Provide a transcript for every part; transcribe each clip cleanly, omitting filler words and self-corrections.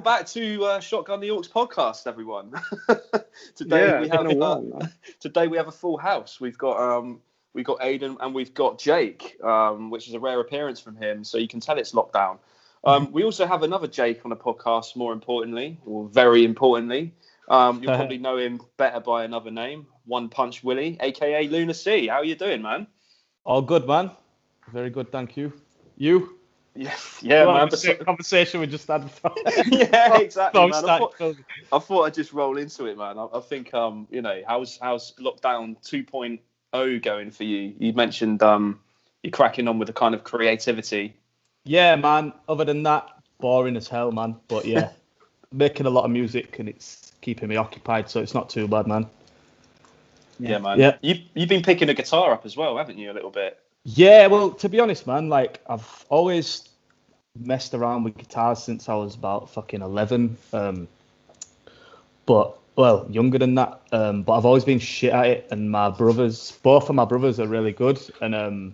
back to Shotgun New York's podcast, everyone. Today we have a full house. We've got Aidan and we've got Jake, which is a rare appearance from him. So you can tell it's lockdown. We also have another Jake on the podcast. More importantly, or very importantly, you'll probably know him better by another name, One Punch Willie, aka Lunar C. How are you doing, man? All good, man. Very good, thank you. You? Yeah, man. Conversation we just had. Yeah, exactly, man. I thought I'd just roll into it, man. I think, how's lockdown 2.0 going for you? You mentioned you're cracking on with the kind of creativity. Yeah, man. Other than that, boring as hell, man. But yeah, making a lot of music and it's keeping me occupied, so it's not too bad, man. Yeah, man. Yeah. You've been picking a guitar up as well, haven't you, a little bit? Yeah, well, to be honest, man, like I've always messed around with guitars since I was about fucking 11. But younger than that. But I've always been shit at it, and both of my brothers are really good. And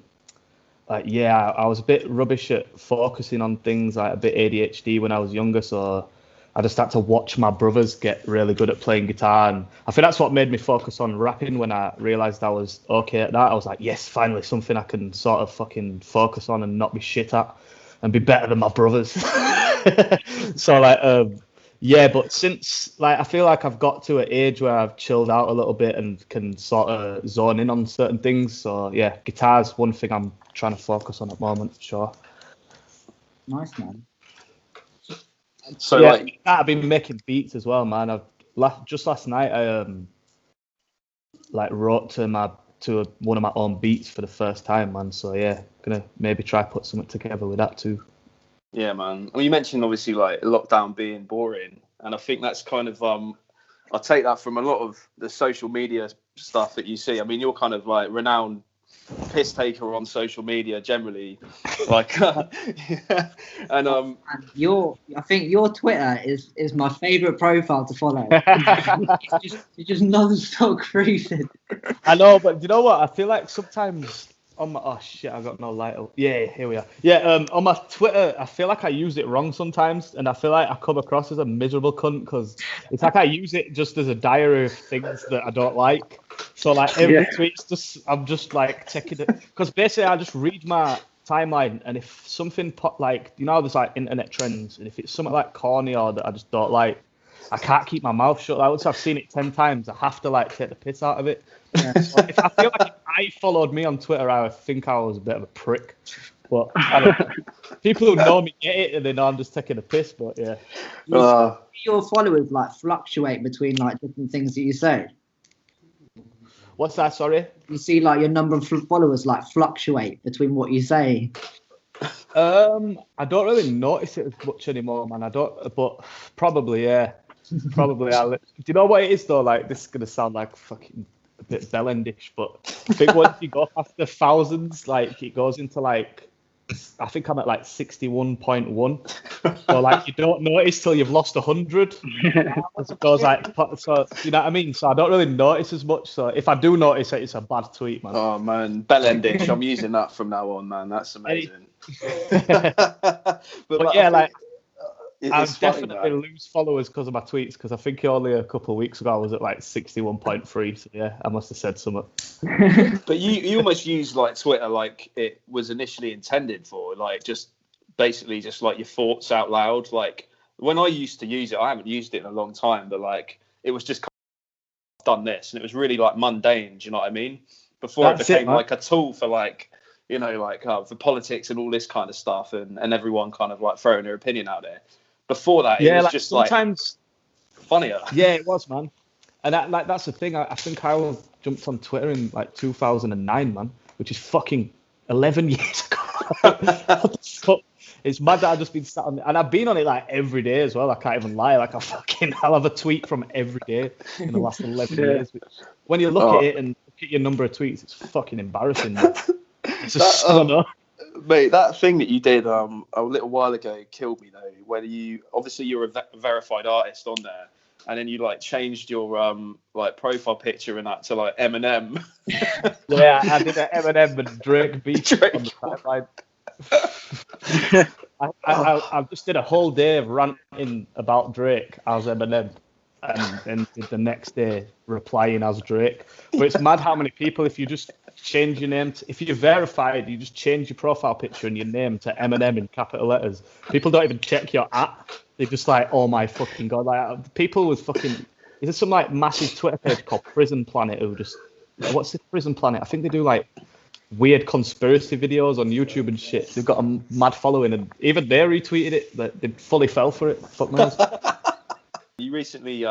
I was a bit rubbish at focusing on things, like a bit ADHD when I was younger, so I just had to watch my brothers get really good at playing guitar, and I think that's what made me focus on rapping. When I realised I was okay at that, I was like, yes, finally something I can sort of fucking focus on and not be shit at and be better than my brothers. So but since I feel like I've got to an age where I've chilled out a little bit and can sort of zone in on certain things. So yeah, guitar's one thing I'm trying to focus on at the moment, for sure. Nice, man. So yeah, I've been making beats as well, man. Just last night I wrote to one of my own beats for the first time, man. So yeah, gonna maybe try put something together with that too. Yeah, man. Well, you mentioned obviously like lockdown being boring, and I think that's kind of I take that from a lot of the social media stuff that you see. I mean, you're kind of like renowned piss taker on social media generally, like yeah. And I think your Twitter is my favourite profile to follow. it's just non-stop cruising. I know, but you know what? I feel like sometimes on my I got no light. Yeah, here we are. Yeah, on my Twitter, I feel like I use it wrong sometimes, and I feel like I come across as a miserable cunt because it's like I use it just as a diary of things that I don't like. So like every tweet's I'm just like checking it, because basically I just read my timeline, and if something there's like internet trends, and if it's something like corny or that I just don't like, I can't keep my mouth shut. Like once I've seen it 10 times, I have to like take the piss out of it. Yeah. So if I feel like if I followed me on Twitter, I would think I was a bit of a prick. But I don't know. People who know me get it, and they know I'm just taking a piss. But yeah, your followers like fluctuate between like different things that you say. What's that? Sorry. You see, like your number of followers like fluctuate between what you say. I don't really notice it as much anymore, man. I don't, but probably, yeah. Probably. Do you know what it is though? Like, this is gonna sound like fucking a bit bell-endish, but I think once you go past the thousands, like it goes into like, I think I'm at like 61.1. So like you don't notice till you've lost 100. It goes like, so you know what I mean? So I don't really notice as much. So if I do notice it, it's a bad tweet, man. Oh man, bell-endish. I'm using that from now on, man. That's amazing. but yeah, like I definitely lose followers because of my tweets, because I think only a couple of weeks ago I was at like 61.3. So yeah, I must have said something. But you almost use like Twitter like it was initially intended for, like just basically just like your thoughts out loud. Like when I used to use it, I haven't used it in a long time, but like it was just done this, and it was really like mundane. Do you know what I mean? Before it became like a tool for like, you know, like for politics and all this kind of stuff, and everyone kind of like throwing their opinion out there. Before that, it was like, just sometimes like funnier. Yeah, it was, man. And that's the thing. I think I jumped on Twitter in like 2009, man, which is fucking 11 years ago. So it's mad that I've just been sat on it, and I've been on it like every day as well. I can't even lie. Like I'll have a tweet from every day in the last 11 years. Which, when you look at it and look at your number of tweets, it's fucking embarrassing. It's just mate, that thing that you did a little while ago killed me though. Where you're a verified artist on there, and then you like changed your like profile picture and that to like Eminem. Yeah, I did an Eminem and Drake beat on the timeline. I just did a whole day of ranting about Drake as Eminem, and then did the next day replying as Drake. But it's mad how many people, if you just change your name, if you're verified, you just change your profile picture and your name to Eminem in capital letters. People don't even check your at. They're just like, oh my fucking god! Like people with fucking, is there some like massive Twitter page called Prison Planet who just, what's this Prison Planet? I think they do like weird conspiracy videos on YouTube and shit. They've got a mad following, and even they retweeted it. That they fully fell for it. Fuck knows. You recently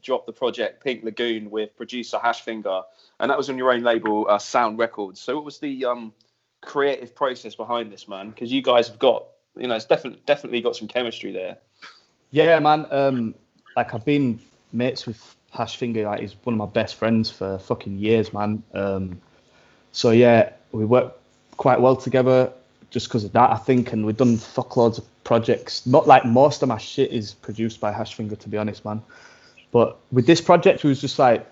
dropped the project Pink Lagoon with producer Hashfinger, and that was on your own label, Sound Records. So what was the creative process behind this, man? Because you guys have got, it's definitely got some chemistry there. Yeah, man. Like I've been mates with Hashfinger. Like he's one of my best friends for fucking years, man. So yeah, we work quite well together just because of that, I think, and we've done fuckloads of projects. Not like most of my shit is produced by Hashfinger, to be honest, man. But with this project, it was just like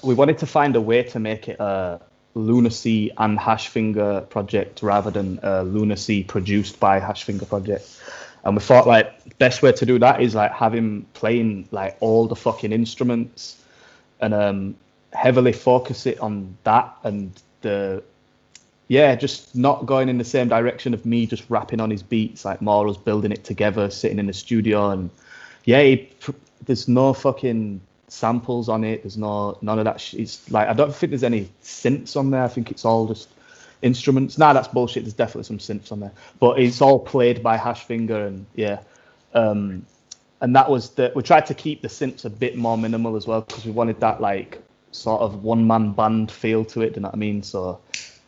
we wanted to find a way to make it a Lunar C and Hashfinger project rather than a Lunar C produced by Hashfinger project. And we thought like best way to do that is like have him playing like all the fucking instruments and heavily focus it on that and just not going in the same direction of me just rapping on his beats, like more us building it together, sitting in the studio. And there's no fucking samples on it. There's none of that shit. It's like, I don't think there's any synths on there. I think it's all just instruments. Nah, that's bullshit. There's definitely some synths on there, but it's all played by Hashfinger. And and that was we tried to keep the synths a bit more minimal as well, because we wanted that like sort of one-man band feel to it, do you know what I mean? So,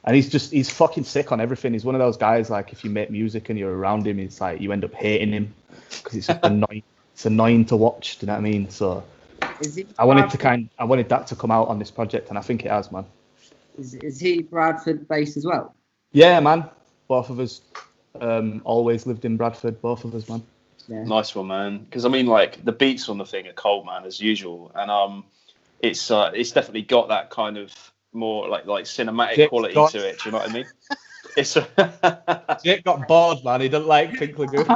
and he's fucking sick on everything. He's one of those guys, like, if you make music and you're around him, it's like you end up hating him because it's annoying. It's annoying to watch, do you know what I mean? So I wanted that to come out on this project, and I think it has, man. Is he Bradford based as well? Yeah, man. Both of us always lived in Bradford, both of us, man. Yeah. Nice one, man. Because I mean, like, the beats on the thing are cold, man, as usual, and it's definitely got that kind of more like cinematic Jake's quality to it. Do you know what I mean? It's Jake got bored, man. He doesn't like Pink Lagoon.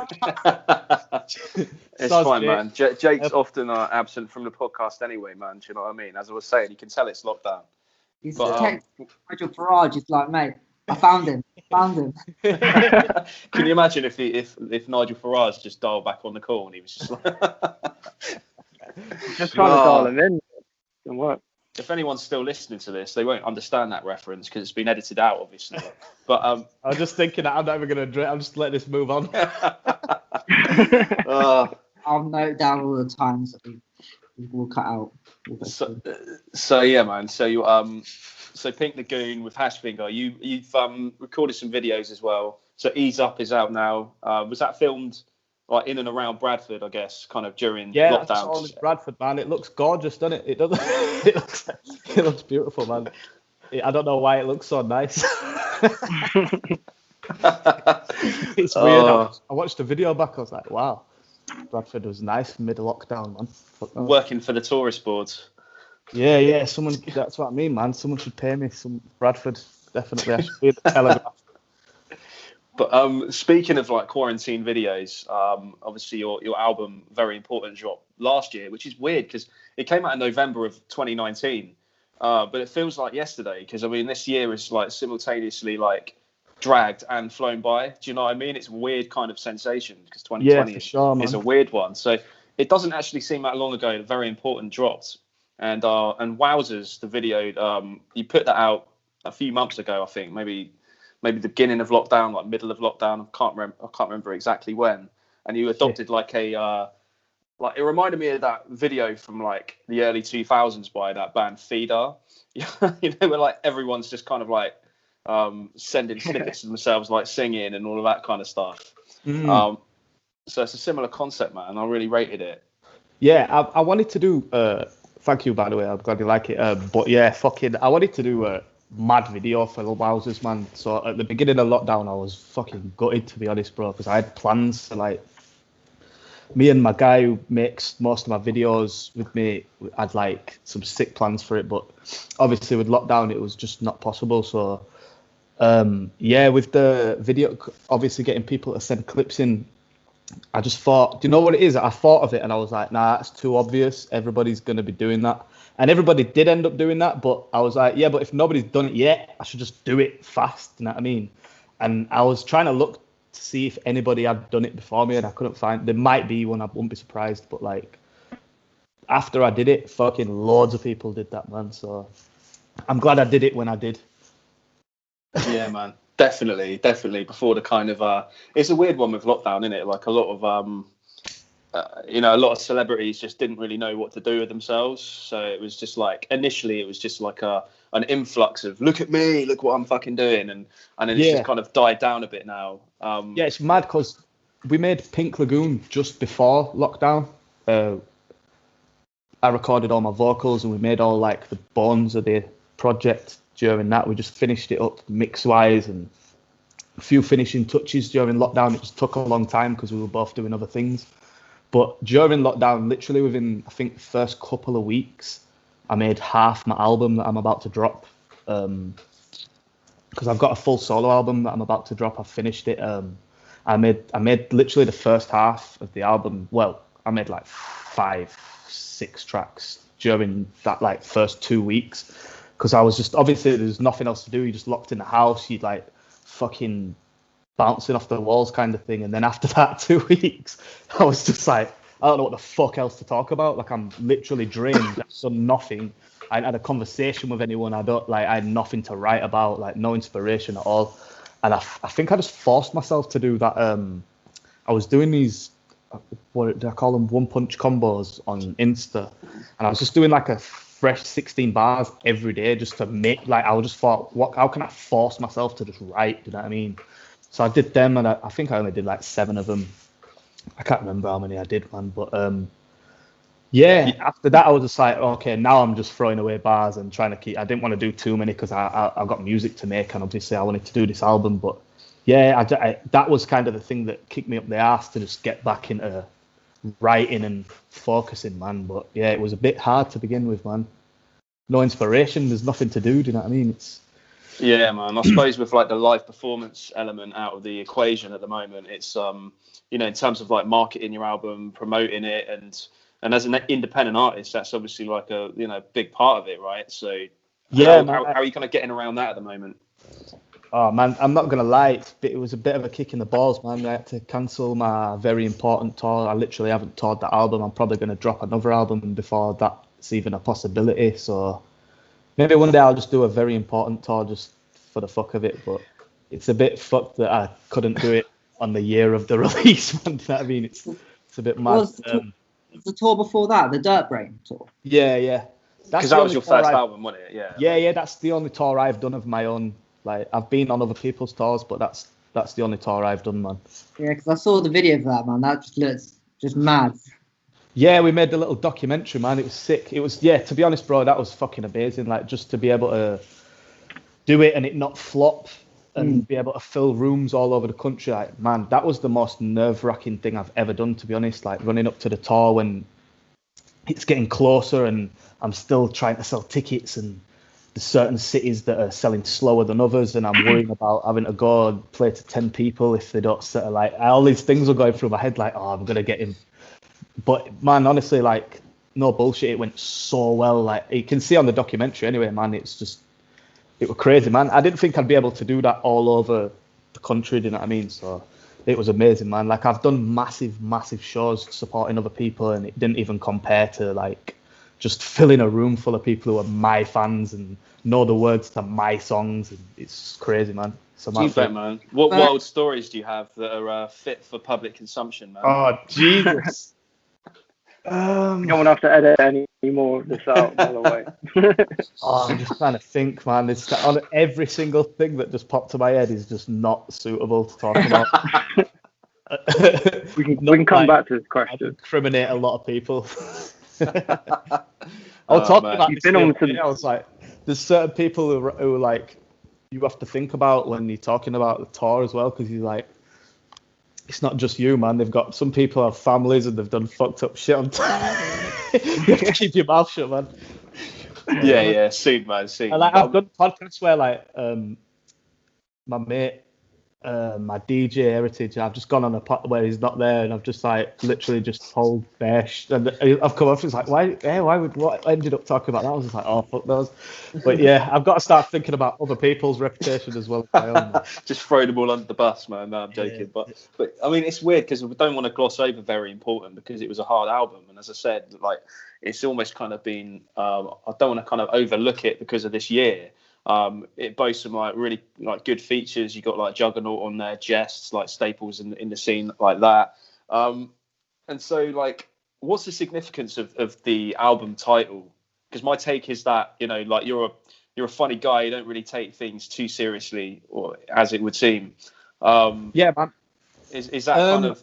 It's fine, man. Jake's often absent from the podcast anyway, man. Do you know what I mean? As I was saying, you can tell it's locked down. He's Nigel Farage. It's like, mate, I found him. Can you imagine if Nigel Farage just dialed back on the call and he was just like, just trying to dial him in? Didn't work. If anyone's still listening to this, they won't understand that reference because it's been edited out, obviously. But I was just thinking that I'm not even going to drink. I'm just letting this move on. I'll note down all the times that we'll cut out. So yeah, man. So you so Pink Lagoon with Hashfinger. You've recorded some videos as well. So Ease Up is out now. Was that filmed like in and around Bradford, I guess, kind of during lockdown? That's all in Bradford, man. It looks gorgeous, doesn't it? It does. It looks beautiful, man. I don't know why it looks so nice. It's weird. I watched the video back. I was like, wow, Bradford was nice mid-lockdown, man. Working for the tourist boards. Yeah. Someone. That's what I mean, man. Someone should pay me. Some Bradford, definitely. I should be at the Telegraph. But speaking of like quarantine videos, obviously your album Very Important dropped last year, which is weird because it came out in November of 2019. But it feels like yesterday because I mean this year is like simultaneously like dragged and flown by. Do you know what I mean? It's a weird kind of sensation because 2020 is a weird one. So it doesn't actually seem that long ago that Very Important dropped. And wowzers, the video, you put that out a few months ago, I think, maybe the beginning of lockdown, like middle of lockdown. I can't remember exactly when. And you adopted like a like it reminded me of that video from like the early 2000s by that band Feeder. Where like everyone's just kind of like sending snippets of themselves like singing and all of that kind of stuff. So it's a similar concept, man. I really rated it. Yeah, I wanted to do. Thank you, by the way. I'm glad you like it. But yeah, I wanted to do a mad video for the Wowzers, man. So at the beginning of lockdown, I was fucking gutted, to be honest, bro, because I had plans to like. Me and my guy who makes most of my videos with me had like some sick plans for it, but obviously with lockdown, it was just not possible. So Yeah, with the video, obviously getting people to send clips in, I just thought, do you know what it is? I thought of it and I was like, nah, that's too obvious. Everybody's going to be doing that. And everybody did end up doing that, but I was like, yeah, but if nobody's done it yet, I should just do it fast, you know what I mean? And I was trying to look to see if anybody had done it before me, and I couldn't find. There might be one, I wouldn't be surprised, but like after I did it, fucking loads of people did that, man. So I'm glad I did it when I did. Yeah, man, definitely. Before the kind of it's a weird one with lockdown, isn't it? Like a lot of a lot of celebrities just didn't really know what to do with themselves. So it was just like initially it was just like an influx of look at me, look what I'm fucking doing, and then it's just kind of died down a bit now. Yeah, it's mad because we made Pink Lagoon just before lockdown. I recorded all my vocals and we made all like the bones of the project during that. We just finished it up mix wise and a few finishing touches during lockdown. It just took a long time because we were both doing other things. But during lockdown, literally within, I think, the first couple of weeks, I made half my album that I'm about to drop. Because I've got a full solo album that I'm about to drop. I've finished it. I made literally the first half of the album. Well, I made like 5-6 tracks during that like first 2 weeks. Because I was just, obviously there's nothing else to do. You're just locked in the house. You'd like fucking bouncing off the walls kind of thing. And then after that 2 weeks, I was just like, I don't know what the fuck else to talk about. Like I'm literally drained. I've done nothing. I hadn't had a conversation with anyone. I had nothing to write about, like no inspiration at all. And I think I just forced myself to do that. I was doing these, what do I call them? 1-punch combos on Insta. And I was just doing like a fresh 16 bars every day just to make, like, I just thought, how can I force myself to just write? Do you know what I mean? So I did them, and I think I only did like 7 of them. I can't remember how many I did, man. But after that, I was just like, okay, now I'm just throwing away bars and trying to keep. I didn't want to do too many because I've got music to make, and obviously I wanted to do this album. But yeah, that was kind of the thing that kicked me up the arse to just get back into writing and focusing, man. But yeah, it was a bit hard to begin with, man. No inspiration, there's nothing to do. Do you know what I mean? Yeah, man. I suppose with like the live performance element out of the equation at the moment, it's in terms of like marketing your album, promoting it, and as an independent artist, that's obviously like a big part of it, right? So yeah, how are you kind of getting around that at the moment? Oh man, I'm not gonna lie, it was a bit of a kick in the balls, man. I had to cancel my very important tour. I literally haven't toured that album. I'm probably gonna drop another album before that's even a possibility. So maybe one day I'll just do a very important tour just for the fuck of it. But it's a bit fucked that I couldn't do it on the year of the release, man. You know what I mean? It's a bit mad. Was the tour before that, the Dirt Brain tour? Yeah. Because that was your first album, wasn't it? Yeah. Yeah. That's the only tour I've done of my own. Like I've been on other people's tours, but that's the only tour I've done, man. Yeah, because I saw the video for that, man. That just looks just mad. Yeah, we made the little documentary, man. It was sick. It was, yeah, to be honest, bro, that was fucking amazing. Like just to be able to do it and it not flop and be able to fill rooms all over the country, like, man, that was the most nerve-wracking thing I've ever done, to be honest. Like running up to the tour when it's getting closer and I'm still trying to sell tickets, and there's certain cities that are selling slower than others, and I'm worrying about having to go and play to 10 people if they don't sell. Like all these things were going through my head, like, oh, I'm gonna get him. But man, honestly, like, no bullshit, it went so well. Like you can see on the documentary anyway, man, it was crazy, man. I didn't think I'd be able to do that all over the country, do you know what I mean? So it was amazing, man. Like I've done massive shows supporting other people, and it didn't even compare to like just filling a room full of people who are my fans and know the words to my songs, and it's crazy, man. So you bet, man. What wild stories do you have that are fit for public consumption, man? Oh Jesus. You don't want to have to edit any more of this out, by the way. I'm just trying to think, man. It's on every single thing that just popped to my head is just not suitable to talk about. we can come back to this question. I incriminate a lot of people. I was talking about this I was like, there's certain people who like you have to think about when you're talking about the tour as well, because you're like, it's not just you, man. They've got some people have families and they've done fucked up shit on time. You have to keep your mouth shut, man. Yeah, soon, man. Soon. Like, I've done podcasts where like my mate, my DJ Heritage, and I've just gone on a pot where he's not there, and I've just like literally just told Besh, and I've come up, it's like, why would what ended up talking about that? I was just like, oh fuck those. But yeah, I've got to start thinking about other people's reputation as well as my own. Just throw them all under the bus, man. No, I'm joking. Yeah. But I mean, it's weird because we don't want to gloss over Very Important because it was a hard album, and as I said, like it's almost kind of been. I don't want to kind of overlook it because of this year. It boasts some like really like good features. You got like Juggernaut on there, Jests, like staples in the scene like that. And so like, what's the significance of the album title? Because my take is that, you know, like you're a funny guy. You don't really take things too seriously, or as it would seem. Yeah, man. Is that kind of?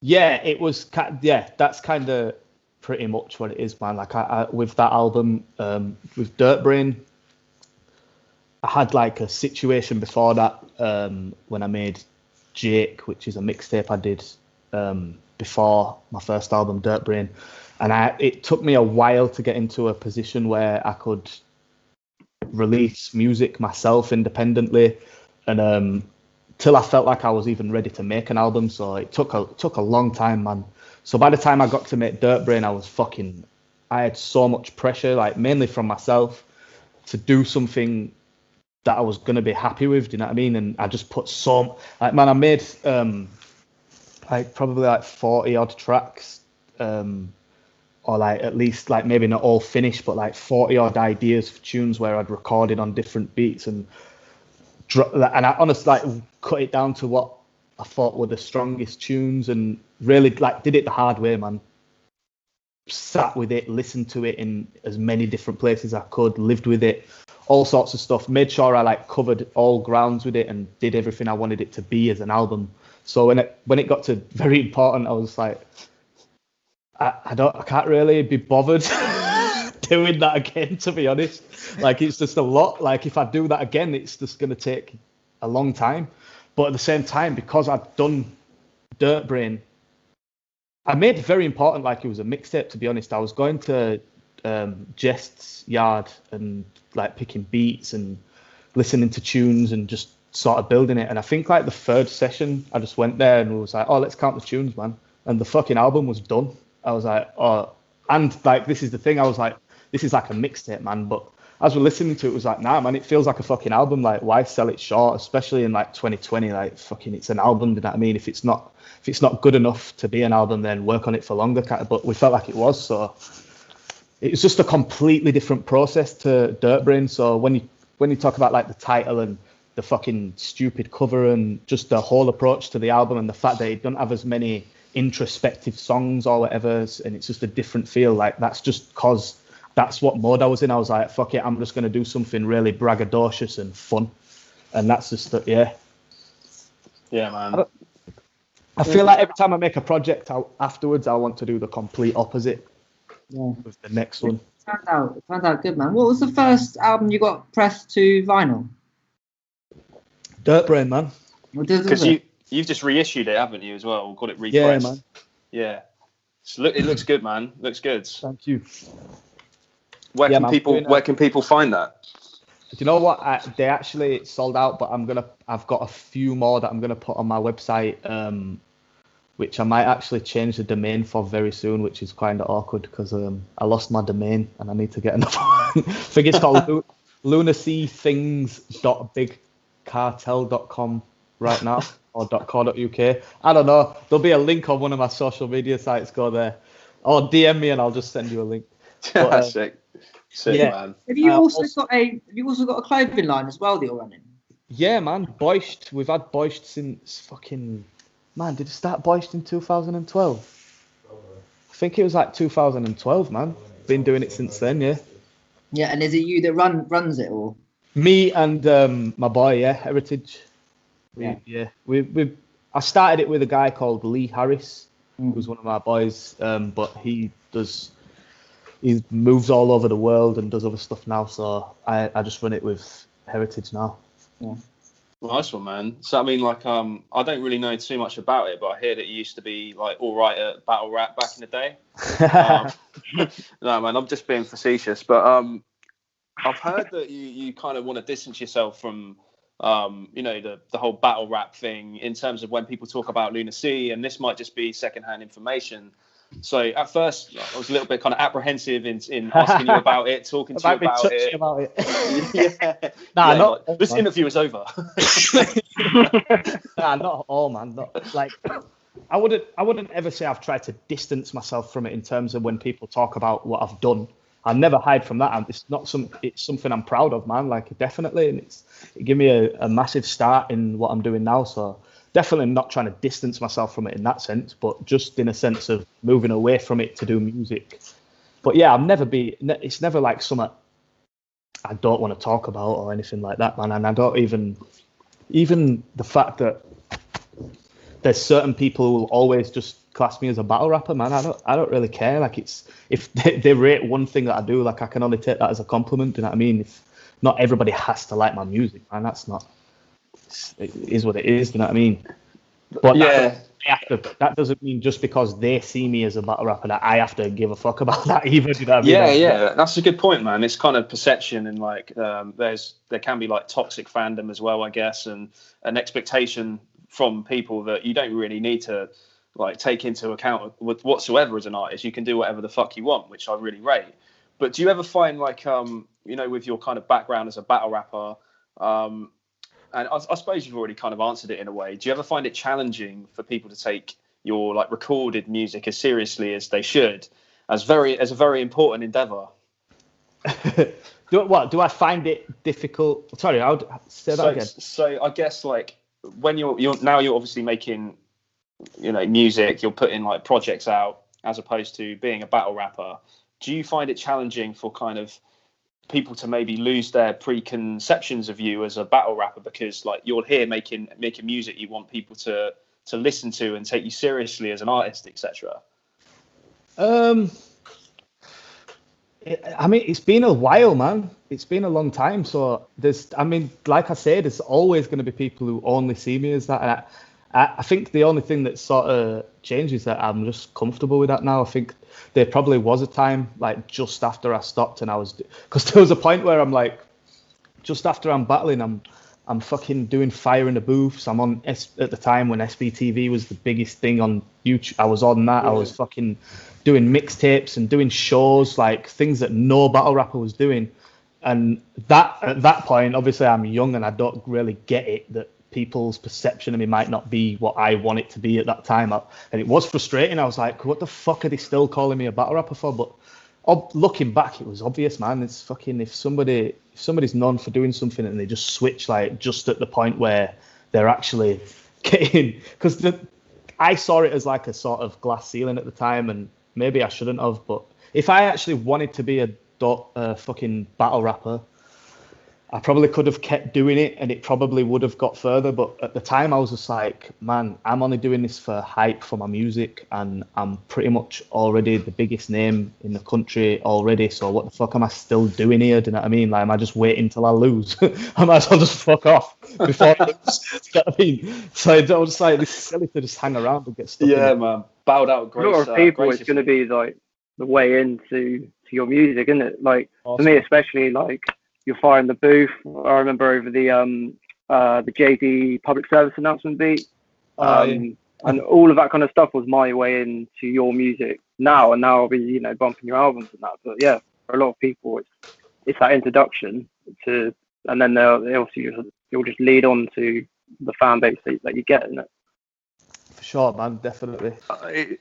Yeah, it was. Yeah, that's kind of pretty much what it is, man. Like I with that album, with Dirt Brain, I had like a situation before that when I made Jake, which is a mixtape I did before my first album, Dirt Brain, and it took me a while to get into a position where I could release music myself independently, and till I felt like I was even ready to make an album. So it took a long time, man. So by the time I got to make Dirt Brain, I had so much pressure, like mainly from myself, to do something that I was gonna be happy with. Do you know what I mean? And I just put I made like probably like 40 odd tracks, or like at least like maybe not all finished, but like 40 odd ideas for tunes where I'd recorded on different beats and I honestly like cut it down to what I thought were the strongest tunes and really like did it the hard way, man. Sat with it, listened to it in as many different places I could, lived with it, all sorts of stuff, made sure I like covered all grounds with it and did everything I wanted it to be as an album. So when it got to Very Important, I was like, I can't really be bothered doing that again, to be honest. Like it's just a lot. Like if I do that again, it's just gonna take a long time. But at the same time, because I've done Dirt Brain, I made it Very Important like it was a mixtape, to be honest. I was going to Jest's yard and like picking beats and listening to tunes and just sort of building it. And I think like the third session, I just went there and was like, oh, let's count the tunes, man. And the fucking album was done. I was like, oh, and like this is the thing. I was like, this is like a mixtape, man. But as we're listening to it, it was like, nah, man, it feels like a fucking album. Like, why sell it short, especially in like 2020? Like, fucking, it's an album. You know what I mean? If it's not good enough to be an album, then work on it for longer. But we felt like it was, so it was just a completely different process to Dirt Brain. So when you talk about like the title and the fucking stupid cover and just the whole approach to the album and the fact that it don't have as many introspective songs or whatever, and it's just a different feel, like that's just cause that's what mode I was in. I was like, fuck it, I'm just going to do something really braggadocious and fun. And that's just, yeah, man. I feel like every time I make a project afterwards, I want to do the complete opposite with the next one. It turned out good, man. What was the first album you got pressed to vinyl? Dirt Brain, man. Because you've just reissued it, haven't you, as well? Got it repressed. Yeah, man. Yeah. So it looks good, man. Looks good. Thank you. Where can people find that? Do you know what? They actually sold out, but I've got a few more that I'm gonna put on my website, which I might actually change the domain for very soon, which is kind of awkward because I lost my domain and I need to get another one. I think it's called Lunar C things.bigcartel.com right now, or .co.uk. I don't know. There'll be a link on one of my social media sites. Go there, or DM me and I'll just send you a link. But, Sick, yeah. Man. Have you also got a clothing line as well that you're running? Yeah, man. Borscht. We've had Borscht since fucking. Man, did it start Borscht in 2012? I think it was like 2012, man. Been doing it since then, yeah. Yeah, and is it you that runs it, or? Me and my boy, Heritage. I started it with a guy called Lee Harris, who's one of my boys, but he moves all over the world and does other stuff now, so I just run it with Heritage now. Yeah. Nice one, man. So I mean, like, I don't really know too much about it, but I hear that you used to be like all right at battle rap back in the day. No, man, I'm just being facetious, but I've heard that you kind of want to distance yourself from you know, the whole battle rap thing in terms of when people talk about Lunar C, and this might just be secondhand information. So at first I was a little bit kind of apprehensive in asking you about it, talking to you about it. Yeah. Nah, yeah, not like, this interview is over. Nah, not at all, man. Not like I wouldn't ever say I've tried to distance myself from it in terms of when people talk about what I've done. I never hide from that. It's something I'm proud of, man. Like definitely, and it gave me a massive start in what I'm doing now. So definitely not trying to distance myself from it in that sense, but just in a sense of moving away from it to do music. But yeah, it's never like something I don't want to talk about or anything like that, man. And I don't even the fact that there's certain people who will always just class me as a battle rapper, man. I don't really care. Like if they rate one thing that I do, like I can only take that as a compliment. Do you know what I mean? If not everybody has to like my music, man. It is what it is. Do you know what I mean? But yeah, that doesn't mean just because they see me as a battle rapper that I have to give a fuck about that either. Do you know what I mean? Yeah, that's a good point, man. It's kind of perception, and like there can be like toxic fandom as well, I guess, and an expectation from people that you don't really need to like take into account with whatsoever as an artist. You can do whatever the fuck you want, which I really rate. But do you ever find like you know, with your kind of background as a battle rapper, and I suppose you've already kind of answered it in a way, do you ever find it challenging for people to take your like recorded music as seriously as they should, as a very important endeavor? Do I find it difficult? Sorry, I would say that again. So I guess like when you're obviously making, you know, music, you're putting like projects out as opposed to being a battle rapper. Do you find it challenging for kind of people to maybe lose their preconceptions of you as a battle rapper because like you're here making music you want people to listen to and take you seriously as an artist, etc.? I mean, it's been a while, man. It's been a long time. So like I said, there's always going to be people who only see me as that. And I think the only thing that sort of changed is that I'm just comfortable with that now. I think there probably was a time like just after I stopped and because there was a point where I'm like, just after I'm battling, I'm fucking doing Fire in the Booths. I'm on at the time when SBTV was the biggest thing on YouTube. I was on that. Yeah. I was fucking doing mixtapes and doing shows, like things that no battle rapper was doing. And at that point, obviously I'm young and I don't really get it that people's perception of me might not be what I want it to be at that time. And it was frustrating. I was like, what the fuck are they still calling me a battle rapper for? But looking back, it was obvious, man. It's fucking, if somebody's known for doing something and they just switch like just at the point where they're actually getting, because I saw it as like a sort of glass ceiling at the time, and maybe I shouldn't have, but if I actually wanted to be a fucking battle rapper, I probably could have kept doing it and it probably would have got further. But at the time, I was just like, man, I'm only doing this for hype for my music, and I'm pretty much already the biggest name in the country already. So what the fuck am I still doing here? Do you know what I mean? Like, am I just waiting till I lose? I might as well just fuck off before I lose. Do you know what I mean? So I was just like, this is silly to just hang around and get stuck in it. Man. Bowed out grace. A lot of people, it's going to be like the way into your music, isn't it? Like, awesome. For me, especially, like, you're Fire in the Booth. I remember over the JD public service announcement beat, and all of that kind of stuff was my way into your music now. And now I'll be, you know, bumping your albums and that. But yeah, for a lot of people, it's that introduction to, and then you'll just lead on to the fan base that you get, isn't it? For sure, man, definitely.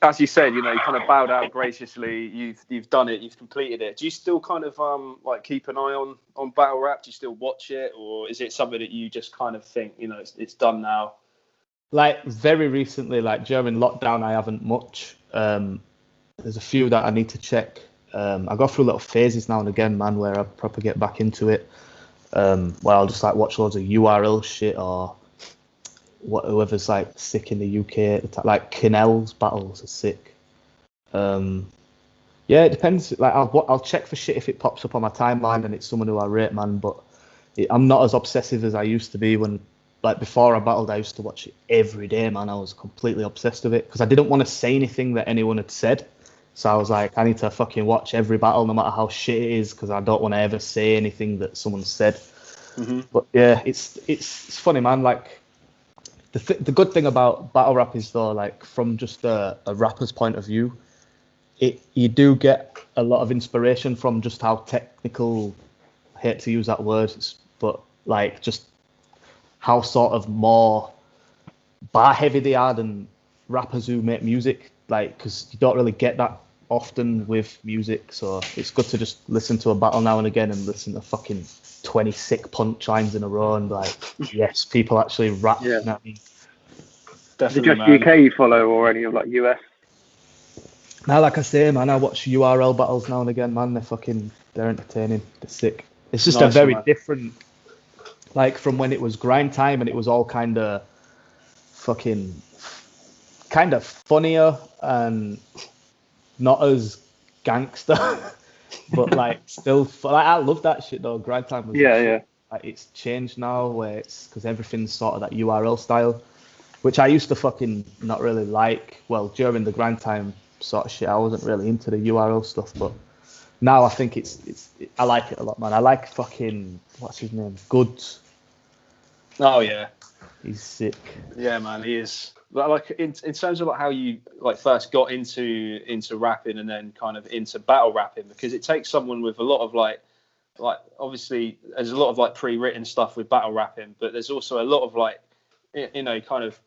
As you said, you know, you kind of bowed out graciously. You've done it. You've completed it. Do you still kind of like keep an eye on battle rap? Do you still watch it, or is it something that you just kind of think, you know, it's done now? Like very recently, like during lockdown, I haven't much. There's a few that I need to check. I go through little phases now and again, man, where I proper get back into it. Where I'll just like watch loads of URL shit or whoever's like sick in the UK at the time. Like Kinnell's battles are sick. Yeah, it depends. Like I'll check for shit if it pops up on my timeline and it's someone who I rate, man. But I'm not as obsessive as I used to be when, like, before I battled. I used to watch it every day, man. I was completely obsessed with it because I didn't want to say anything that anyone had said. So I was like, I need to fucking watch every battle, no matter how shit it is, because I don't want to ever say anything that someone said. But yeah, it's funny, man. Like the good thing about battle rap is though, like from just a rapper's point of view, you do get a lot of inspiration from just how technical. I hate to use that word, but like just how sort of more bar heavy they are than rappers who make music. Like, because you don't really get that often with music, so it's good to just listen to a battle now and again and listen to fucking 20 sick punchlines in a row and like, yes, people actually rap. Yeah. You know what I mean? Definitely, Is it just UK you follow or any of like US? Now, like I say, man, I watch URL battles now and again, man. They're entertaining. They're sick. It's just Nice, a very man. different, like from when it was grind time and it was all kind of funnier and not as gangster, but like still, like, I love that shit though. Grind time was Yeah. Like, it's changed now where it's because everything's sort of that URL style, which I used to fucking not really like. Well, during the grind time sort of shit, I wasn't really into the URL stuff, but now I think I like it a lot, man. I like fucking what's his name, Goods. Oh yeah, He's sick. yeah, man, he is. Like in terms of like how you like first got into rapping and then kind of into battle rapping, because it takes someone with a lot of like obviously there's a lot of like pre-written stuff with battle rapping, but there's also a lot of like kind of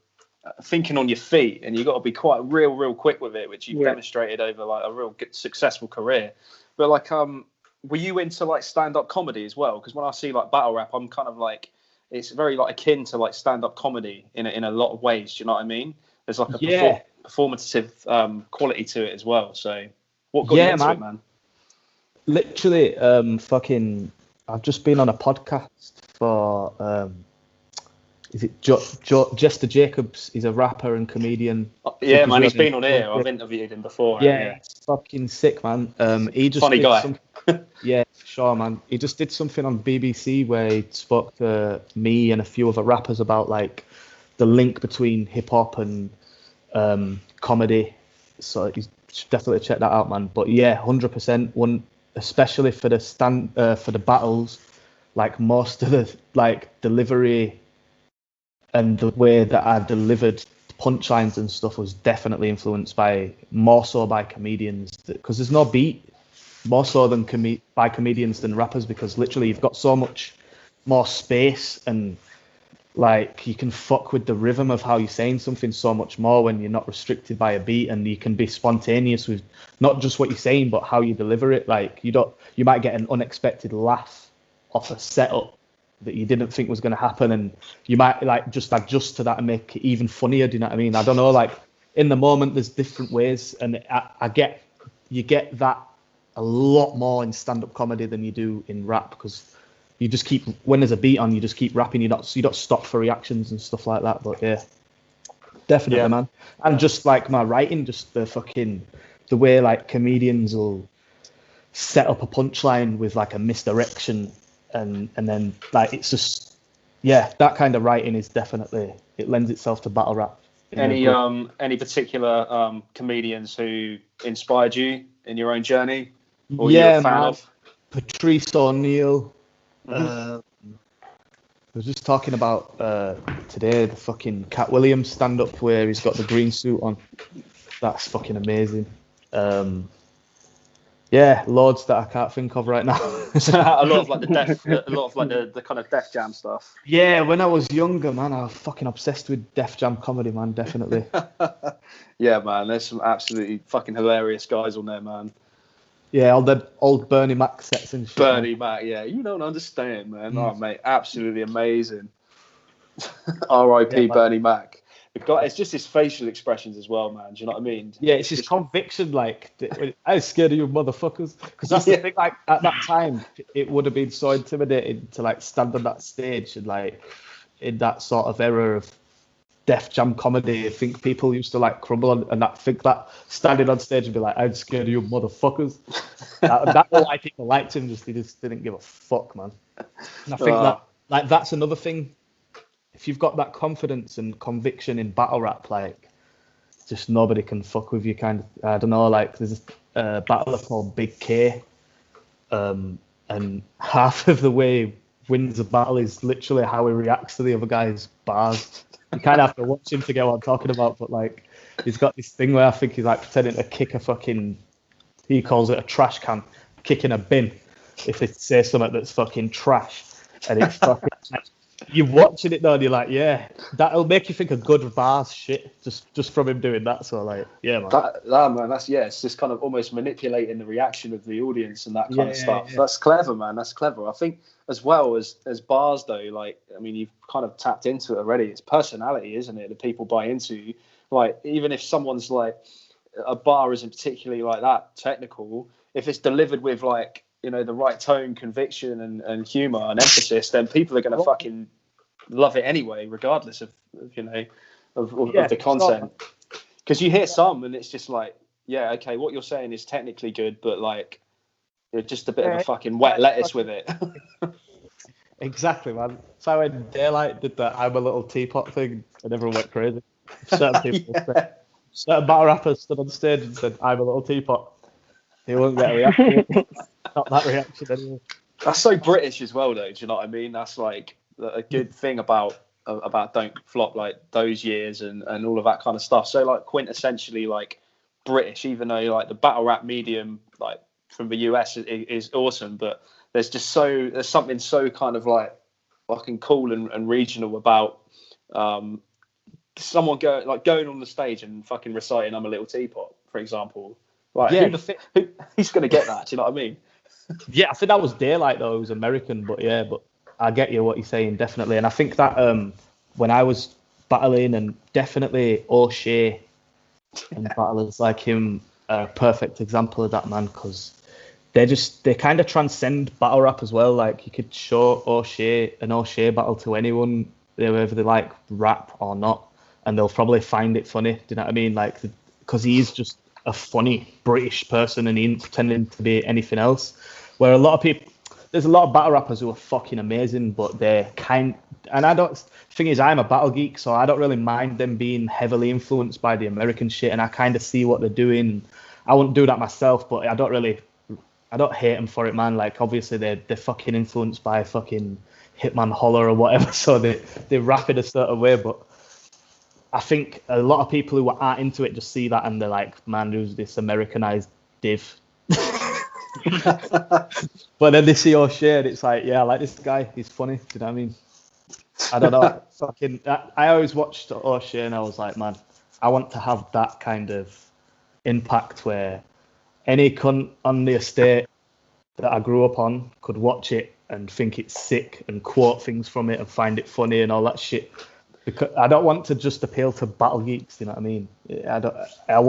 thinking on your feet, and you got to be quite real quick with it, which you've demonstrated over like a real good, successful career. But like, were you into like stand-up comedy as well? Because when I see like battle rap, I'm kind of like, it's very like akin to like stand-up comedy in a lot of ways. Do you know what I mean? There's like a performative quality to it as well. So what got you into it, man? Literally, I've just been on a podcast for is it Jester Jacobs? He's a rapper and comedian. Yeah, man, he's been on here. I've interviewed him before. Yeah, he's fucking sick, man. He just funny guy. Yeah, sure, man. He just did something on BBC where he spoke to me and a few other rappers about like the link between hip hop and comedy. So you should definitely check that out, man. But yeah, 100%. One, especially for the battles, like most of the like delivery and the way that I delivered punchlines and stuff was definitely influenced more so by comedians, because there's no beat more so than by comedians than rappers, because literally you've got so much more space and like you can fuck with the rhythm of how you're saying something so much more when you're not restricted by a beat, and you can be spontaneous with not just what you're saying but how you deliver it. Like you might get an unexpected laugh off a setup that you didn't think was going to happen, and you might like just adjust to that and make it even funnier. Do you know what I mean? I don't know, like in the moment there's different ways, and you get that a lot more in stand-up comedy than you do in rap, because you just keep, when there's a beat on, you just keep rapping. You don't stop for reactions and stuff like that. But yeah, definitely, man. And just like my writing, just the way like comedians will set up a punchline with like a misdirection, and then like it's just, yeah, that kind of writing is definitely, it lends itself to battle rap. Any particular comedians who inspired you in your own journey, or yeah, you're a fan of? Patrice O'Neill. I was just talking about today the fucking Cat Williams stand-up where he's got the green suit on. That's fucking amazing. Yeah, loads that I can't think of right now. a lot of the kind of Def Jam stuff. Yeah, when I was younger, man, I was fucking obsessed with Def Jam comedy, man, definitely. Yeah, man, there's some absolutely fucking hilarious guys on there, man. Yeah, all the old Bernie Mac sets and shit. Bernie Mac, yeah, you don't understand, man. Oh, mate, absolutely amazing. R.I.P. Bernie Mac. It's just his facial expressions as well, man. Do you know what I mean? Yeah, it's his conviction, like, I was scared of you motherfuckers. Because that's the thing, like, at that time, it would have been so intimidating to, like, stand on that stage and, like, in that sort of era of Def Jam comedy, I think people used to, like, crumble and think that standing on stage and be like, I'm scared of you motherfuckers. That's why people liked him, they just didn't give a fuck, man. And I think that, like, that's another thing. If you've got that confidence and conviction in battle rap, like, just nobody can fuck with you, kind of. I don't know, like, there's a battler called Big K, and half of the way wins a battle is literally how he reacts to the other guy's bars. You kind of have to watch him to get what I'm talking about, but like he's got this thing where I think he's like pretending to kick a fucking, he calls it a trash can, kicking a bin if they say something that's fucking trash, and it's fucking. You're watching it though, and you're like, yeah, that'll make you think of good bars shit just from him doing that. So like, yeah, man. Man, it's just kind of almost manipulating the reaction of the audience and that kind of stuff. Yeah. That's clever, man. That's clever. I think as well as bars though, like, I mean, you've kind of tapped into it already. It's personality, isn't it? That people buy into. Like, even if someone's like, a bar isn't particularly like that technical, if it's delivered with like, you know, the right tone, conviction, and humor and emphasis, then people are going to fucking love it anyway, regardless of you know, of the content. Because you hear some, and it's just like, yeah, okay, what you're saying is technically good, but like, you're just a bit of a fucking wet lettuce with it. Exactly, man. So when Daylight did that "I'm a little teapot" thing, and everyone went crazy. Certain people, certain battle rappers stood on stage and said, "I'm a little teapot." He won't get a reaction. Not that reaction anyway. That's so British as well, though. Do you know what I mean? That's like a good thing about Don't Flop, like those years and all of that kind of stuff. So like quintessentially like British, even though like the battle rap medium like from the US is awesome, but there's something so kind of like fucking cool and regional about someone going on the stage and fucking reciting "I'm a little teapot," for example. Like, yeah, who's going to get that? Do you know what I mean? Yeah, I think that was Daylight though. It was American, but I get you what you're saying, definitely. And I think that when I was battling, and definitely O'Shea and battlers like him are a perfect example of that, man, because they kind of transcend battle rap as well. Like, you could show an O'Shea battle to anyone, whether they like rap or not, and they'll probably find it funny. Do you know what I mean? Like, because he's just a funny British person and he ain't pretending to be anything else. Where there's a lot of battle rappers who are fucking amazing, but they're and the thing is, I'm a battle geek, so I don't really mind them being heavily influenced by the American shit, and I kind of see what they're doing. I wouldn't do that myself, but I don't hate them for it, man. Like, obviously they're fucking influenced by fucking Hitman Holler or whatever, so they rap in a certain way, but I think a lot of people who aren't into it just see that and they're like, man, who's this Americanized div? But then they see O'Shea and it's like, yeah, I like this guy. He's funny. Do you know what I mean? I don't know. I always watched O'Shea and I was like, man, I want to have that kind of impact where any cunt on the estate that I grew up on could watch it and think it's sick and quote things from it and find it funny and all that shit. Because I don't want to just appeal to battle geeks, you know what I mean? I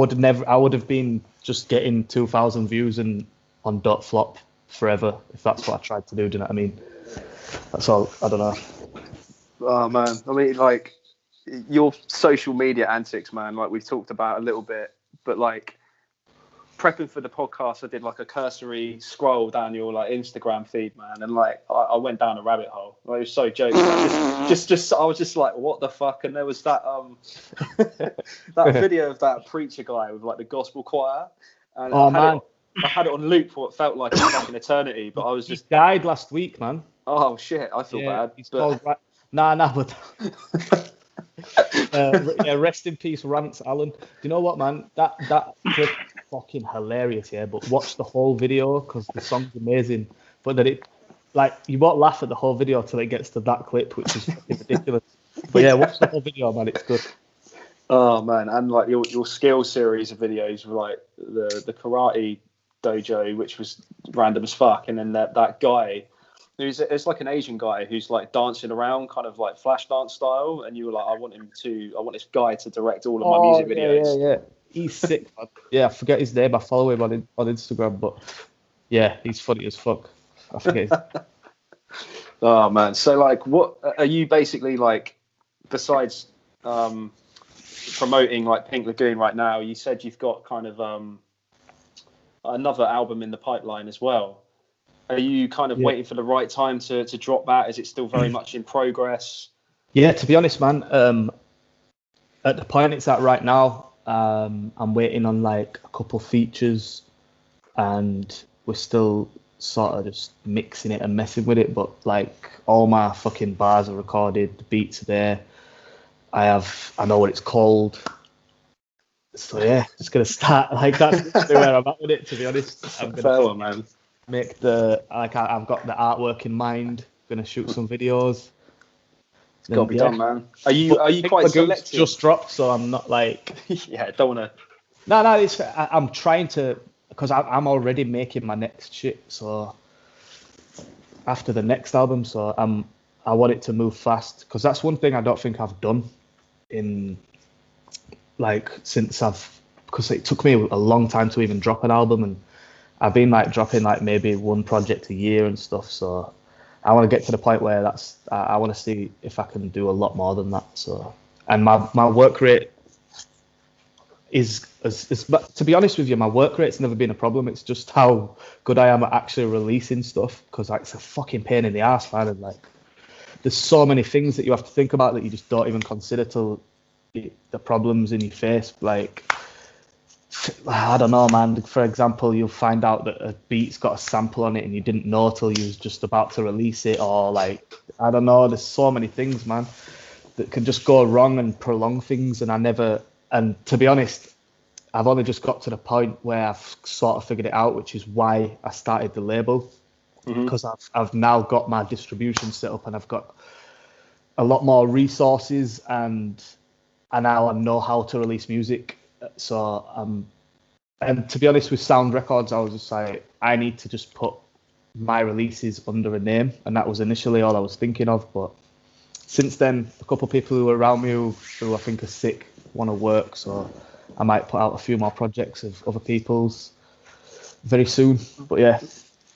would have been just getting 2,000 views on Dot Flop forever if that's what I tried to do. Do you know what I mean? That's all. I don't know. Oh man, I mean, like, your social media antics, man. Like, we've talked about a little bit, but like, prepping for the podcast, I did like a cursory scroll down your like Instagram feed, man, and like I went down a rabbit hole. Like, it was so joking. I was just like, what the fuck? And there was that that video of that preacher guy with like the gospel choir, and I had it on loop for what felt like a fucking eternity. But I was just he died last week, man. Oh shit, I feel bad. He's called but. Rest in peace, Rance Allen. Do you know what, man? That clip is fucking hilarious, yeah. But watch the whole video because the song's amazing. But that you won't laugh at the whole video till it gets to that clip, which is fucking ridiculous. But yeah, watch the whole video, man. It's good. Oh man, and like your skill series of videos were like the karate dojo, which was random as fuck, and then that guy. It's like an Asian guy who's like dancing around, kind of like flash dance style, and you were like, I want this guy to direct all of my music videos. Yeah. He's sick. Yeah, I forget his name. I follow him on Instagram, but yeah, he's funny as fuck. I forget his name. Oh man, so like, what are you basically like? Besides promoting like Pink Lagoon right now, you said you've got kind of another album in the pipeline as well. Are you kind of waiting for the right time to drop that? Is it still very much in progress? Yeah, to be honest, man, at the point it's at right now, I'm waiting on like a couple features, and we're still sort of just mixing it and messing with it. But like all my fucking bars are recorded, the beats are there. I know what it's called. So yeah, just gonna start like that's where I'm at with it. To be honest, I'm gonna Fair one, man. make the I've got the artwork in mind. Gonna shoot some videos. It's got to be done, man. Are you quite Lagoon's selective? just dropped, so I'm not like. Yeah, don't want to. No, I'm trying to, because I'm already making my next shit. So after the next album, so I want it to move fast, because that's one thing I don't think I've done in like because it took me a long time to even drop an album, and I've been like dropping like maybe one project a year and stuff. So I want to get to the point where I want to see if I can do a lot more than that. So, and my work rate is but to be honest with you, my work rate's never been a problem. It's just how good I am at actually releasing stuff, because like, it's a fucking pain in the ass, man. And like, there's so many things that you have to think about that you just don't even consider till the problems in your face. Like, I don't know, man. For example, you'll find out that a beat's got a sample on it and you didn't know till you was just about to release it, or like, I don't know. There's so many things, man, that can just go wrong and prolong things. And to be honest, I've only just got to the point where I've sort of figured it out, which is why I started the label, because I've now got my distribution set up and I've got a lot more resources, and now I know how to release music. So and to be honest, with Sound Records, I was just like, I need to just put my releases under a name, and that was initially all I was thinking of. But since then, a couple of people who are around me who I think are sick want to work, so I might put out a few more projects of other people's very soon. But yeah,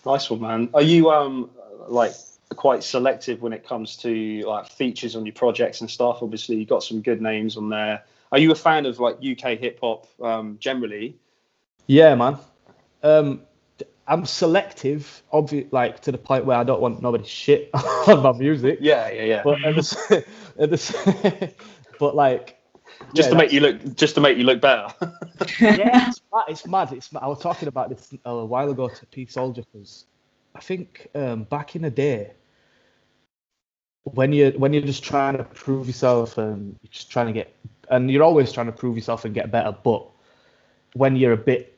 nice one, man. Are you like quite selective when it comes to like features on your projects and stuff? Obviously, you got some good names on there. Are you a fan of like UK hip hop generally? Yeah, man. I'm selective, like to the point where I don't want nobody shit on my music. Yeah. But but like, just to make you look better. Yeah, it's mad. I was talking about this a while ago to P Soldier, because I think back in the day, when you're just trying to prove yourself and you're just trying to get, and you're always trying to prove yourself and get better, but when you're a bit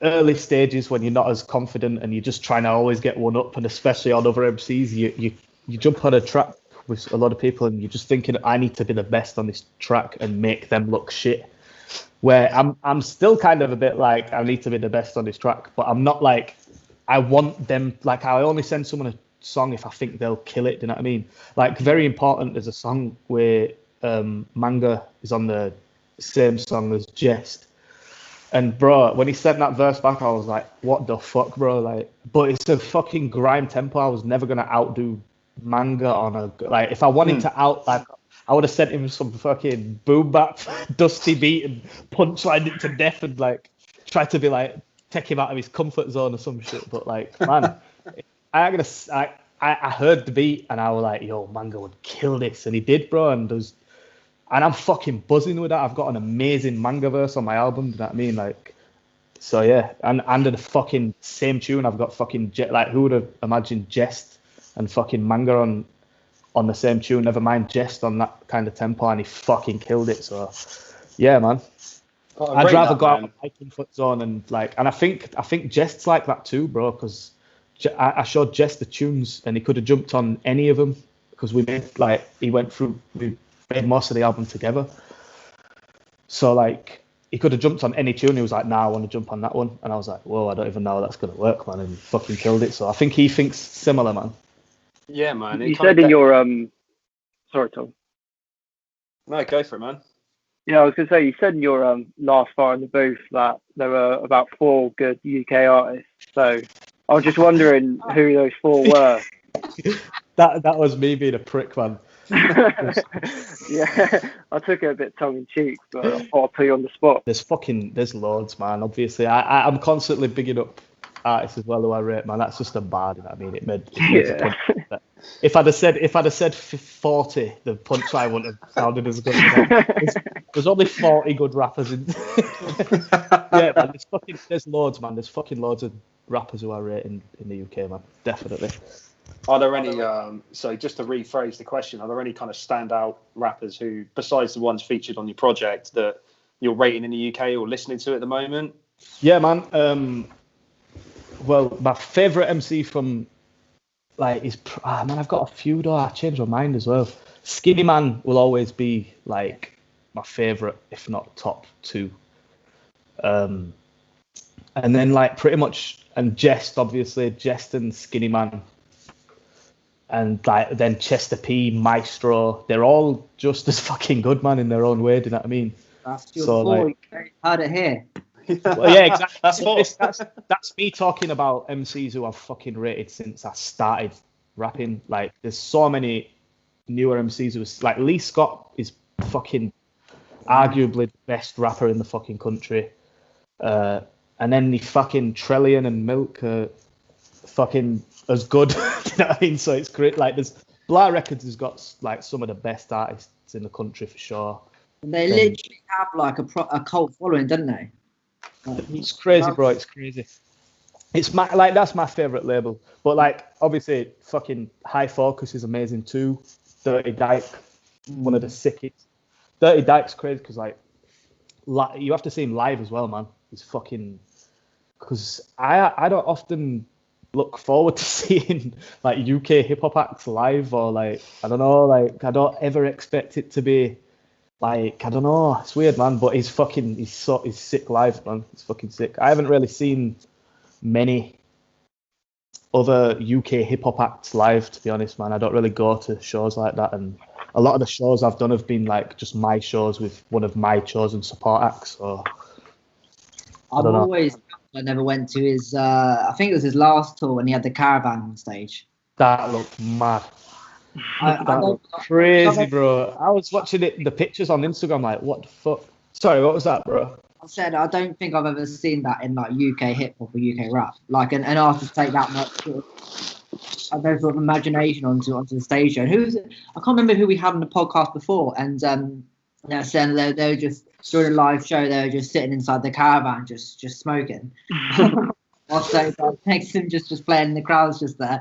early stages, when you're not as confident and you're just trying to always get one up, and especially on other MCs, you jump on a track with a lot of people and you're just thinking, I need to be the best on this track and make them look shit. Where I'm still kind of a bit like, I need to be the best on this track, but I'm not like, I want them, like, I only send someone a song if I think they'll kill it. Do you know what I mean? Like, very important, there's a song where Manga is on the same song as Jest. And bro, when he sent that verse back, I was like, what the fuck, bro? Like, but it's a fucking grime tempo. I was never gonna outdo Manga on a, like, if I wanted to like, I would have sent him some fucking boom bap dusty beat and punchlined it to death and like tried to be like, take him out of his comfort zone or some shit. But like, man, I heard the beat and I was like, yo, Manga would kill this, and he did, bro. And I'm fucking buzzing with that. I've got an amazing Manga verse on my album. Do you know what I mean? Like, so yeah, and under the fucking same tune, I've got fucking like, who would have imagined Jest and fucking Manga on the same tune? Never mind Jest on that kind of tempo, and he fucking killed it. So yeah, man. I'd rather go out of my comfort zone and like, and I think Jest's like that too, bro. Because I showed Jest the tunes and he could have jumped on any of them, because we made like, we made most of the album together. So like, he could have jumped on any tune. He was like, nah, I want to jump on that one. And I was like, whoa, I don't even know how that's going to work, man. And he fucking killed it. So I think he thinks similar, man. Yeah, man. You said in your sorry, Tom. No, go for it, man. Yeah, I was gonna say, you said in your last Fire in the Booth that there were about 4 good UK artists. So I was just wondering who those 4 were. That was me being a prick, man. Yeah, I took it a bit tongue in cheek, but I thought I'd put you on the spot. There's loads, man. Obviously, I'm constantly bigging up artists as well who I rate, man. That's just a bad. I mean, it made a point. If I'd have said 40, the punchline wouldn't have sounded as good. There's only 40 good rappers in. Yeah, man. There's loads, man. There's fucking loads of rappers who I rate in the UK, man. Definitely. Are there any, so just to rephrase the question, are there any kind of standout rappers who, besides the ones featured on your project, that you're rating in the UK or listening to at the moment? Yeah, man. Well, my favourite MC from, like, is... man, I've got a few, though. I changed my mind as well. Skinny Man will always be, like, my favourite, if not top 2. And then, like, pretty much... And Jest, obviously. Jest and Skinny Man. And like then Chester P, Maestro, they're all just as fucking good, man, in their own way. Do you know what I mean? That's your boy. Like, heard it here. Well, yeah, exactly. That's me talking about MCs who I've fucking rated since I started rapping. Like, there's so many newer MCs who like Lee Scott is fucking arguably the best rapper in the fucking country. And then the fucking Trillion and Milk are fucking as good. Do you know what I mean? So it's great. Like, there's Blah Records has got like some of the best artists in the country for sure. And they literally have like a cult following, don't they? Like, it's crazy, bro. It's crazy. It's my like that's my favorite label. But like obviously, fucking High Focus is amazing too. Dirty Dyke, one of the sickest. Dirty Dyke's crazy because like you have to see him live as well, man. He's fucking because I don't often look forward to seeing like UK hip hop acts live or like I don't know, like I don't ever expect it to be like I don't know, it's weird, man. But he's sick live, man. He's fucking sick. I haven't really seen many other UK hip hop acts live, to be honest, man. I don't really go to shows like that, and a lot of the shows I've done have been like just my shows with one of my chosen support acts. So I never went to his, I think it was his last tour when he had the Caravan on stage. That looked mad. That looked crazy, bro. I was watching the pictures on Instagram, like, what the fuck? Sorry, what was that, bro? I said, I don't think I've ever seen that in like UK hip hop or UK rap. Like an artist take that much sort of imagination onto the stage show. I can't remember who we had on the podcast before, and saying they were just during a live show, they were just sitting inside the Caravan, just smoking. Also, next to him, just playing. The crowd's just there.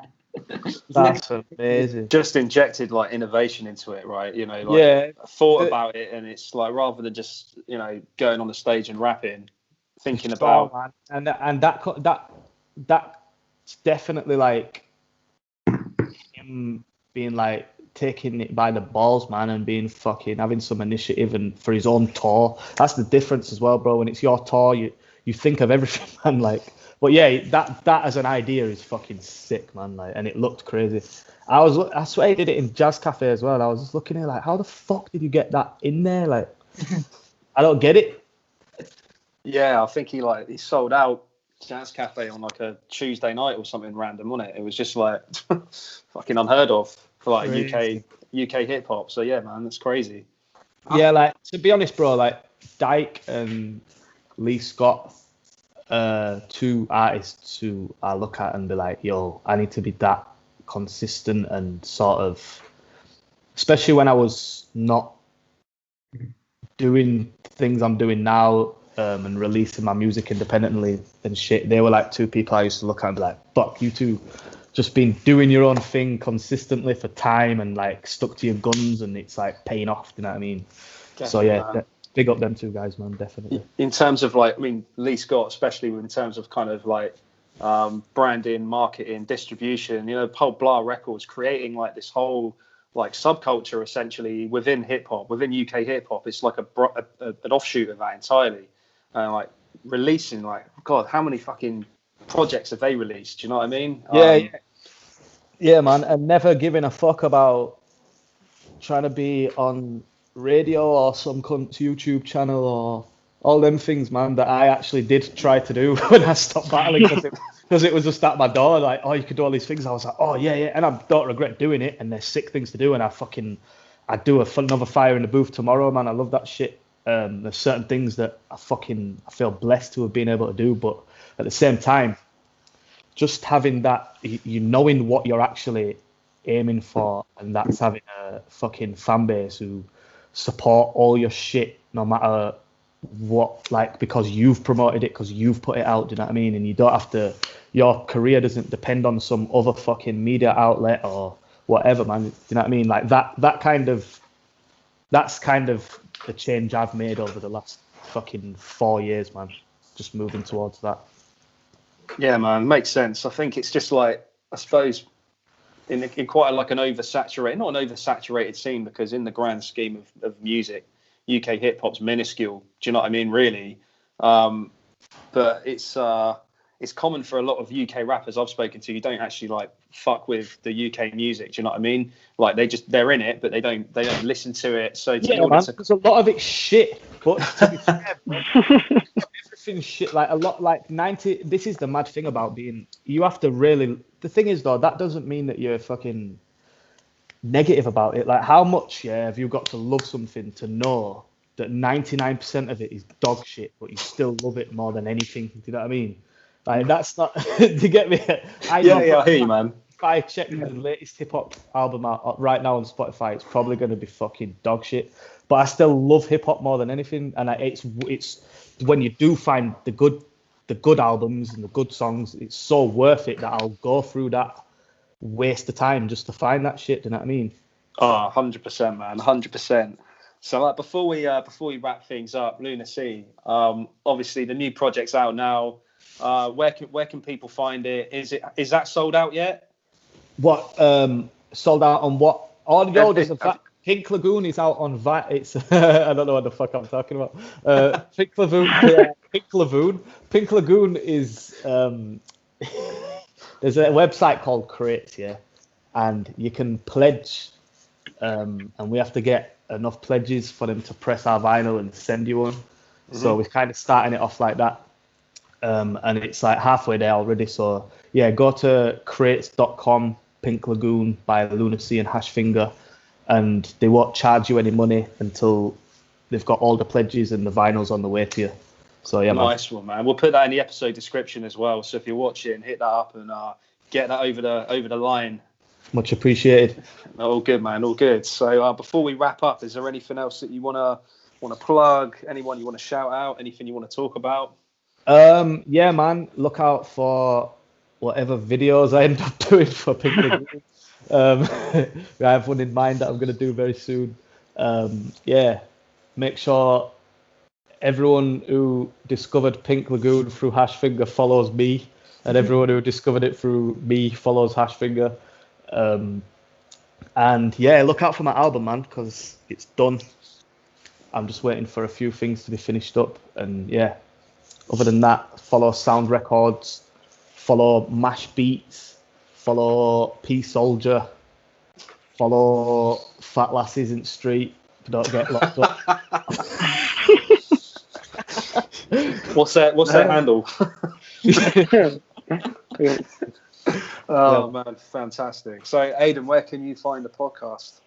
That's amazing. Just injected like innovation into it, right? You know, like thought about it, and it's like rather than just going on the stage and rapping, thinking about man. and that's definitely like him being like taking it by the balls, man, and being fucking having some initiative and for his own tour. That's the difference as well, bro. When it's your tour, you think of everything, man. Like, but yeah, that as an idea is fucking sick, man. Like, and it looked crazy. I swear he did it in Jazz Cafe as well. I was just looking at it like, how the fuck did you get that in there? Like, I don't get it. Yeah, I think he sold out Jazz Cafe on like a Tuesday night or something random, wasn't it? It was just like fucking unheard of for like UK hip hop. So yeah, man, that's crazy. Yeah, like to be honest, bro, like Dyke and Lee Scott, two artists who I look at and be like, yo, I need to be that consistent and sort of, especially when I was not doing things I'm doing now and releasing my music independently and shit. They were like two people I used to look at and be like, fuck you two. Just been doing your own thing consistently for time and like stuck to your guns, and it's like paying off. You know what I mean? Definitely, so yeah, big up them two guys, man. Definitely. In terms of like, I mean, Lee Scott, especially in terms of kind of like branding, marketing, distribution. Whole Blah Records creating like this whole like subculture essentially within hip hop, within UK hip hop. It's like an offshoot of that entirely. Like releasing like, God, how many fucking projects have they released? Do you know what I mean? Yeah, man, and never giving a fuck about trying to be on radio or some cunt's YouTube channel or all them things, man, that I actually did try to do when I stopped battling because it was just at my door, like, oh, you could do all these things. I was like, oh yeah, and I don't regret doing it, and there's sick things to do, and I do another Fire in the Booth tomorrow, man. I love that shit. There's certain things that I feel blessed to have been able to do, but at the same time, just having that, knowing what you're actually aiming for, and that's having a fucking fan base who support all your shit, no matter because you've promoted it, because you've put it out, do you know what I mean? And you don't have to, your career doesn't depend on some other fucking media outlet or whatever, man. Do you know what I mean? Like that's kind of the change I've made over the last fucking 4 years, man. Just moving towards that. Yeah, man, makes sense. I think it's just like, I suppose, in quite like an oversaturated, not an oversaturated scene, because in the grand scheme of music, UK hip hop's minuscule. Do you know what I mean? Really, but it's common for a lot of UK rappers I've spoken to. You don't actually like fuck with the UK music. Do you know what I mean? Like they're in it, but they don't listen to it. So there's a lot of it shit. But to be fair, bro, everything's shit. Like a lot, like 90. This is the mad thing about being. You have to really. The thing is though, that doesn't mean that you're fucking negative about it. Like how much have you got to love something to know that 99% of it is dog shit, but you still love it more than anything? Do you know what I mean? Like that's not to get me. I hear you, man. If I check the latest hip hop album out right now on Spotify, it's probably going to be fucking dog shit. But I still love hip hop more than anything, and it's when you do find the good albums and the good songs, it's so worth it that I'll go through that waste of time just to find that shit. Do you know what I mean? Oh, 100%, man, 100%. So like before we wrap things up, Lunar C, obviously the new project's out now. Where can people find it? Is that sold out yet? What sold out on what? Pink Lagoon is out on It's I don't know what the fuck I'm talking about. Pink Lagoon. Pink Lagoon is there's a website called Create, and you can pledge, and we have to get enough pledges for them to press our vinyl and send you one. Mm-hmm. So we're kind of starting it off like that. And it's like halfway there already. So yeah, go to crates.com, Pink Lagoon by Lunar C and Hashfinger, and they won't charge you any money until they've got all the pledges and the vinyls on the way to you. So yeah, nice one, man. We'll put that in the episode description as well. So if you're watching, hit that up and get that over the line. Much appreciated. All good, man. All good. So before we wrap up, is there anything else that you wanna plug? Anyone you want to shout out? Anything you want to talk about? Yeah, man. Look out for whatever videos I end up doing for Pink Lagoon. I have one in mind that I'm going to do very soon. Yeah, make sure everyone who discovered Pink Lagoon through Hashfinger follows me, and everyone who discovered it through me follows Hashfinger. And yeah, look out for my album, man, because it's done. I'm just waiting for a few things to be finished up, and yeah. Other than that, follow Sound Records, follow Mash Beats, follow P Soldier, follow Fat Lass Isn't Street. Don't get locked up. What's that handle? Oh man, fantastic. So Aidan, where can you find the podcast?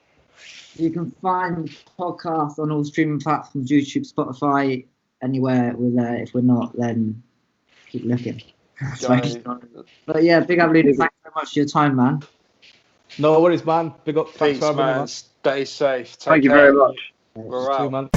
You can find podcasts on all streaming platforms, YouTube, Spotify, anywhere we're there. If we're not, then keep looking. But yeah, big up, Lunar. Thanks very much for your time, man. No worries, man. Big up. Thanks, man. Stay safe. Thank you very much. We're out. Man.